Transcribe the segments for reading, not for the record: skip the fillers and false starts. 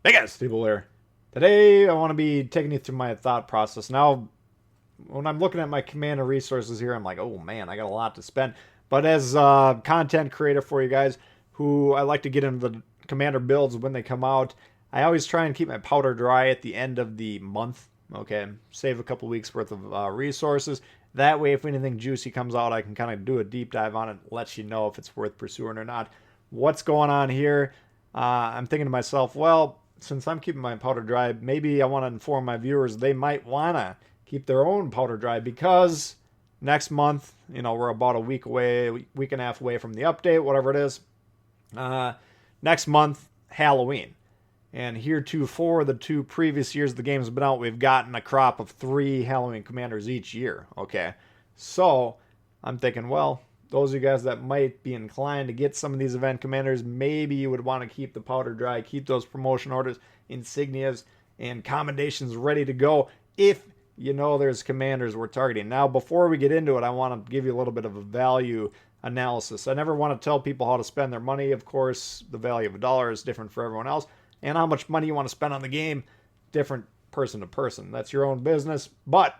Hey guys, Tbull here. Today I want to be taking you through my thought process. Now, when I'm looking at my commander resources here, I'm like, oh man, I got a lot to spend. But as a content creator for you guys, who I like to get into the commander builds when they come out, I always try and keep my powder dry at the end of the month. Okay, save a couple weeks worth of resources. That way, if anything juicy comes out, I can kind of do a deep dive on it, let you know if it's worth pursuing or not. What's going on here? I'm thinking to myself, well, since I'm keeping my powder dry, maybe I want to inform my viewers they might want to keep their own powder dry because next month, we're about a week away, week and a half away from the update, whatever it is. Next month, Halloween. And heretofore, the two previous years the game's been out, we've gotten a crop of 3 Halloween commanders each year. Okay. So I'm thinking, well, those of you guys that might be inclined to get some of these event commanders, maybe you would want to keep the powder dry, keep those promotion orders, insignias, and commendations ready to go if you know there's commanders we're targeting. Now, before we get into it, I want to give you a little bit of a value analysis. I never want to tell people how to spend their money. Of course, the value of a dollar is different for everyone else, and how much money you want to spend on the game, different person to person. That's your own business. But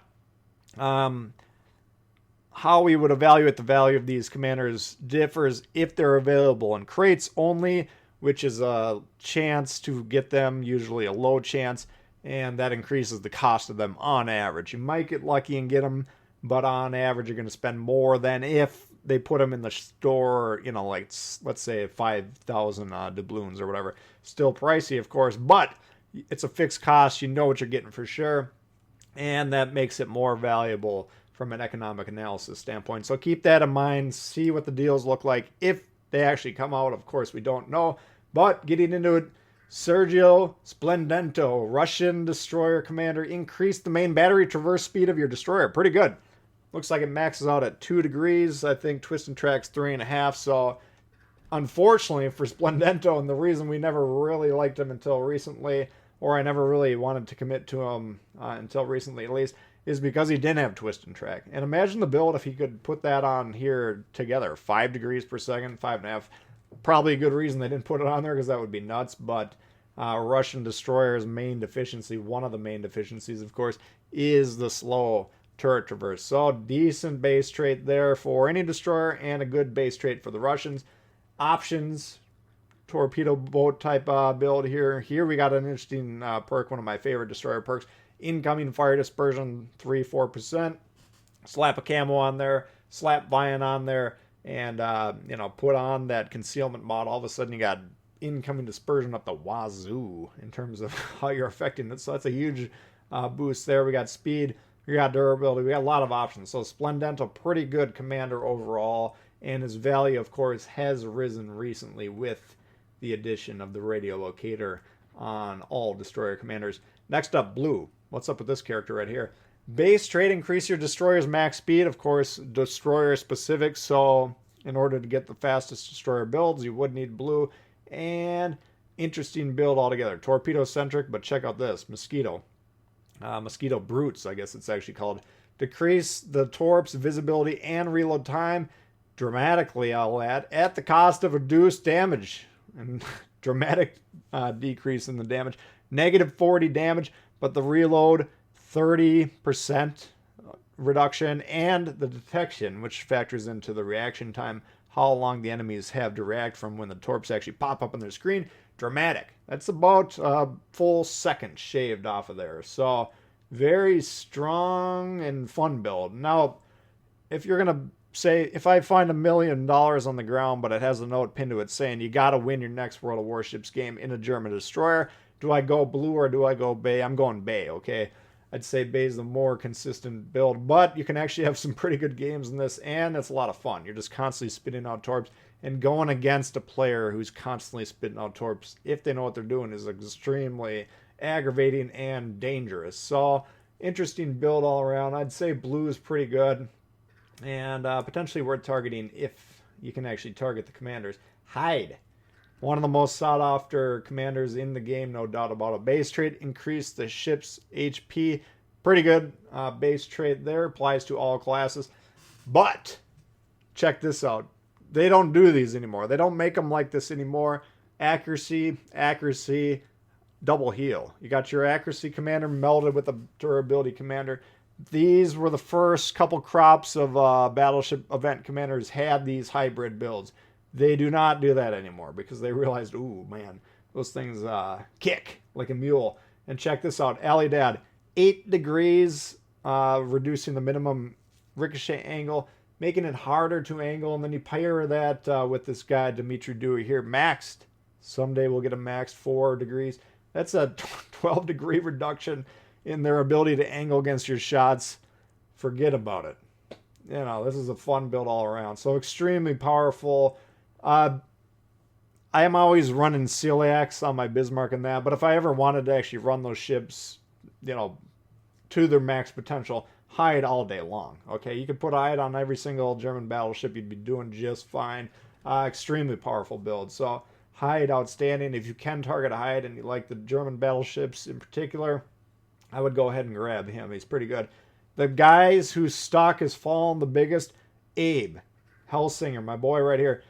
how we would evaluate the value of these commanders differs if they're available in crates only, which is a chance to get them, usually a low chance, and that increases the cost of them on average. You might get lucky and get them, but on average you're going to spend more than if they put them in the store, like let's say 5,000 doubloons or whatever. Still pricey, of course, but it's a fixed cost. You know what you're getting for sure, and that makes it more valuable from an economic analysis standpoint. So keep that in mind. See what the deals look like if they actually come out. Of course, we don't know. But getting into it, Sergio Splendento, Russian destroyer commander, increased the main battery traverse speed of your destroyer. Pretty good. Looks like it maxes out at 2 degrees. I think twist and track's 3.5. So unfortunately for Splendento, and the reason we never really liked him until recently, or I never really wanted to commit to him until recently at least, is because he didn't have twist and track. And imagine the build if he could put that on here together. 5 degrees per second, 5.5. Probably a good reason they didn't put it on there because that would be nuts. But Russian destroyer's main deficiency, one of the main deficiencies, of course, is the slow turret traverse. So decent base trait there for any destroyer and a good base trait for the Russians. Options, torpedo boat type build here. Here we got an interesting perk, one of my favorite destroyer perks. Incoming fire dispersion 3-4%. Slap a camo on there, slap Vian on there, and put on that concealment mod. All of a sudden you got incoming dispersion up the wazoo in terms of how you're affecting it. So that's a huge boost there. We got speed, we got durability, we got a lot of options. So Splendento, pretty good commander overall, and his value, of course, has risen recently with the addition of the radio locator on all destroyer commanders. Next up, Blue. What's up with this character right here? Base trait, increase your destroyer's max speed. Of course, destroyer specific. So in order to get the fastest destroyer builds, you would need Blue. And interesting build altogether. Torpedo centric, but check out this. Mosquito. Mosquito Brutes, I guess it's actually called. Decrease the torp's visibility and reload time dramatically, I'll add, at the cost of reduced damage. And dramatic decrease in the damage. -40 damage, but the reload 30% reduction, and the detection, which factors into the reaction time, how long the enemies have to react from when the torps actually pop up on their screen. Dramatic. That's about a full second shaved off of there. So very strong and fun build. Now, if you're going to say, if I find $1 million on the ground, but it has a note pinned to it saying you got to win your next World of Warships game in a German destroyer, do I go Blue or do I go Bay? I'm going Bay, okay? I'd say Bay's the more consistent build, but you can actually have some pretty good games in this, and it's a lot of fun. You're just constantly spitting out torps, and going against a player who's constantly spitting out torps, if they know what they're doing, is extremely aggravating and dangerous. So, interesting build all around. I'd say Blue is pretty good, and potentially worth targeting if you can actually target the commanders. Hyde. One of the most sought after commanders in the game, no doubt about it. Base trait, increase the ship's HP. Pretty good base trait there. Applies to all classes. But, check this out. They don't do these anymore. They don't make them like this anymore. Accuracy, accuracy, double heal. You got your accuracy commander melded with a durability commander. These were the first couple crops of battleship event commanders had these hybrid builds. They do not do that anymore because they realized, ooh, man, those things kick like a mule. And check this out. Alidad, 8 degrees, reducing the minimum ricochet angle, making it harder to angle. And then you pair that with this guy, Dimitri Dewey here, maxed. Someday we'll get a maxed 4 degrees. That's a 12 degree reduction in their ability to angle against your shots. Forget about it. You know, this is a fun build all around. So extremely powerful. I am always running celiacs on my Bismarck and that, but if I ever wanted to actually run those ships, you know, to their max potential, Hyde all day long. Okay, you could put Hyde on every single German battleship, you'd be doing just fine. Extremely powerful build. So Hyde, outstanding. If you can target a Hyde and you like the German battleships in particular, I would go ahead and grab him. He's pretty good. The guys whose stock has fallen the biggest, Abe Helsinger, my boy right here.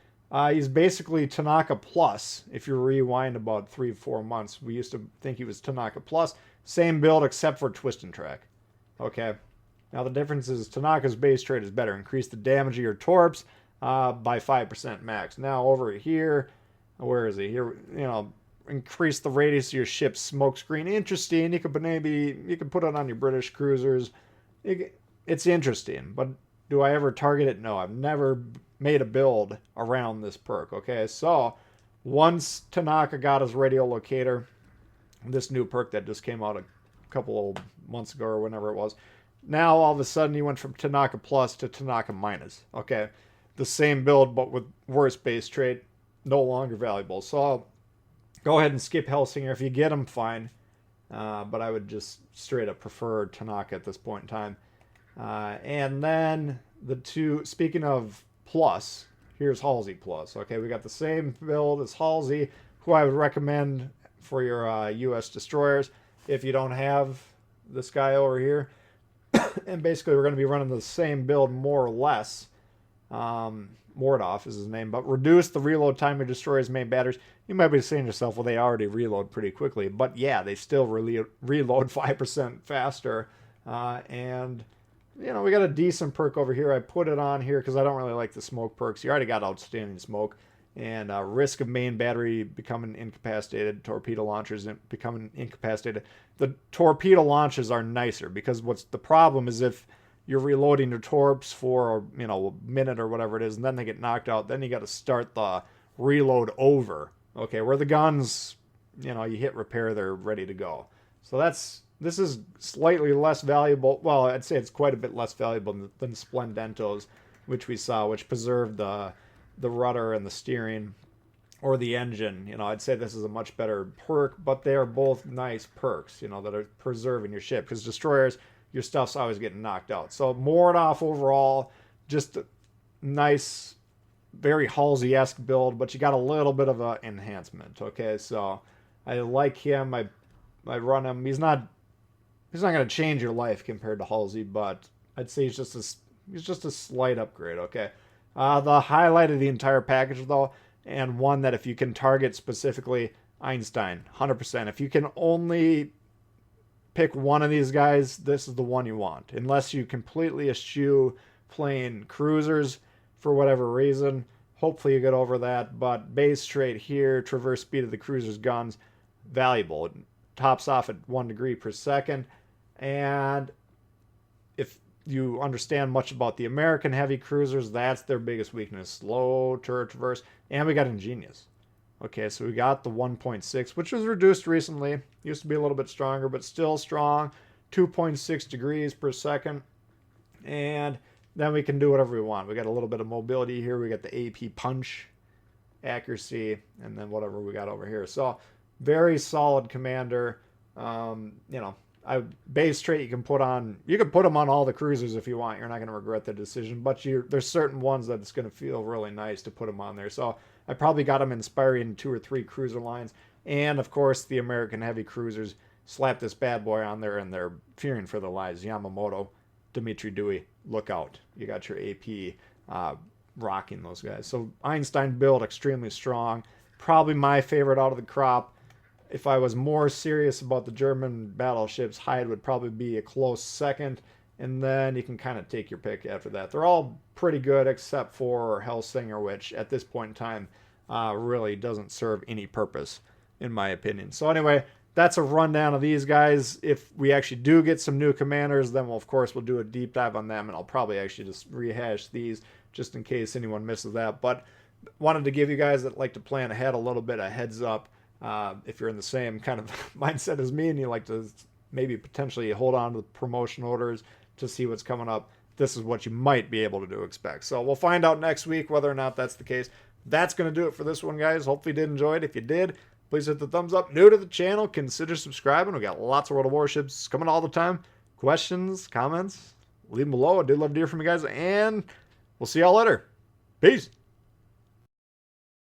He's basically Tanaka Plus. If you rewind about 3-4 months, we used to think he was Tanaka Plus. Same build except for twist and track. Okay. Now the difference is Tanaka's base trait is better. Increase the damage of your torps by 5% max. Now over here, where is he? Here, you know, increase the radius of your ship's smoke screen. Interesting. You could put it on your British cruisers. It's interesting, but do I ever target it? No, I've never made a build around this perk. Okay, so once Tanaka got his radiolocator, this new perk that just came out a couple of months ago or whenever it was, now all of a sudden he went from Tanaka Plus to Tanaka Minus. Okay, the same build but with worse base trait, no longer valuable. So I'll go ahead and skip Helsinger. If you get him, fine. But I would just straight up prefer Tanaka at this point in time. And then the two, speaking of plus, here's Halsey Plus. Okay, we got the same build as Halsey, who I would recommend for your U.S. destroyers if you don't have this guy over here. And basically we're going to be running the same build more or less. Mordov is his name, but reduce the reload time of destroyers' main batteries. You might be saying to yourself, well, they already reload pretty quickly, but yeah, they still reload 5% faster. And you know, we got a decent perk over here. I put it on here because I don't really like the smoke perks. You already got outstanding smoke, and risk of main battery becoming incapacitated, torpedo launchers becoming incapacitated. The torpedo launches are nicer because what's the problem is if you're reloading your torps for, you know, a minute or whatever it is, and then they get knocked out, then you got to start the reload over. Okay, where the guns, you know, you hit repair, they're ready to go. So this is slightly less valuable. Well, I'd say it's quite a bit less valuable than Splendento's, which we saw, which preserved the rudder and the steering or the engine. You know, I'd say this is a much better perk, but they are both nice perks, you know, that are preserving your ship. Because destroyers, your stuff's always getting knocked out. So Mordov overall, just a nice, very Halsey-esque build, but you got a little bit of an enhancement. Okay, so I like him. I run him. He's not going to change your life compared to Halsey, but I'd say he's just a slight upgrade. Okay, the highlight of the entire package though, and one that if you can target specifically, Einstein, 100%. If you can only pick one of these guys, this is the one you want. Unless you completely eschew playing cruisers for whatever reason. Hopefully you get over that. But base trait here, traverse speed of the cruiser's guns, valuable. It tops off at 1 degree per second. And if you understand much about the American heavy cruisers, that's their biggest weakness. Slow turret traverse. And we got ingenious. Okay, so we got the 1.6, which was reduced recently. Used to be a little bit stronger, but still strong. 2.6 degrees per second. And then we can do whatever we want. We got a little bit of mobility here. We got the AP punch, accuracy, and then whatever we got over here. So very solid commander. You know, base trait you can put them on all the cruisers if you want. You're not going to regret the decision, but there's certain ones that it's going to feel really nice to put them on there. So I probably got them inspiring 2 or 3 cruiser lines. And, of course, the American heavy cruisers slap this bad boy on there, and they're fearing for their lives. Yamamoto, Dimitri Dewey, look out. You got your AP rocking those guys. So Einstein build, extremely strong. Probably my favorite out of the crop. If I was more serious about the German battleships, Hyde would probably be a close second. And then you can kind of take your pick after that. They're all pretty good except for Hellsinger, which at this point in time really doesn't serve any purpose, in my opinion. So anyway, that's a rundown of these guys. If we actually do get some new commanders, then we'll, of course, we'll do a deep dive on them, and I'll probably actually just rehash these just in case anyone misses that. But wanted to give you guys that like to plan ahead a little bit, a heads up. If you're in the same kind of mindset as me and you like to maybe potentially hold on to the promotion orders to see what's coming up, this is what you might be able to expect. So we'll find out next week whether or not that's the case. That's going to do it for this one, guys. Hopefully you did enjoy it. If you did, please hit the thumbs up. New to the channel, consider subscribing. We got lots of World of Warships coming all the time. Questions, comments, leave them below. I do love to hear from you guys, and we'll see y'all later. Peace.